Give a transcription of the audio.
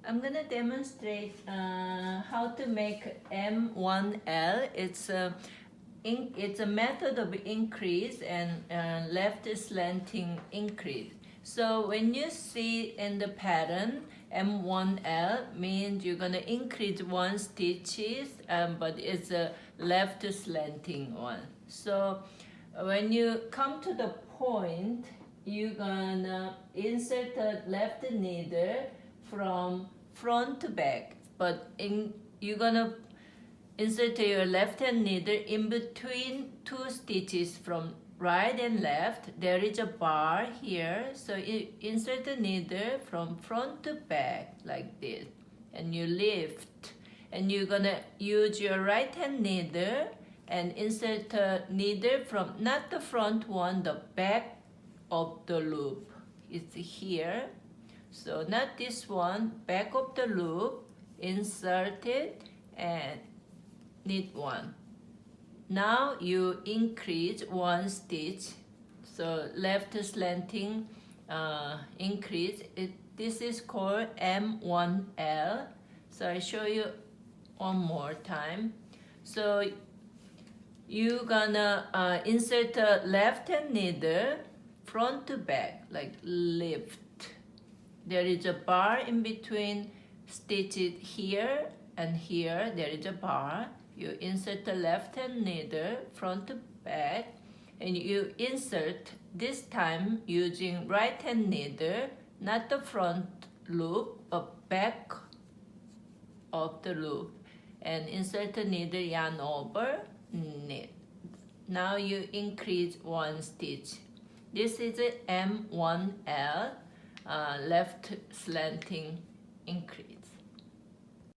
I'm gonna demonstrate how to make M1L. It's a method of increase and left slanting increase. So when you see in the pattern M1L means you're gonna increase one stitches, but it's a left slanting one. So when you come to the point, you're gonna insert the left needle from front to back, but you're gonna insert your left hand needle in between two stitches from right and left. There is a bar here, so you insert the needle from front to back like this, and you lift, and you're gonna use your right hand needle and insert the needle from not the front one, the back of the loop. It's here. So not this one, back of the loop, insert it and knit one. Now you increase one stitch. So left slanting increase. This is called M1L. So I show you one more time. So you're gonna insert the left hand needle front to back, like lift. There is a bar in between stitches here and here. There is a bar. You insert the left hand needle front to back, and you insert this time using right hand needle, not the front loop, but back of the loop, and insert the needle yarn over, knit. Now you increase one stitch. This is a M1L left slanting increase.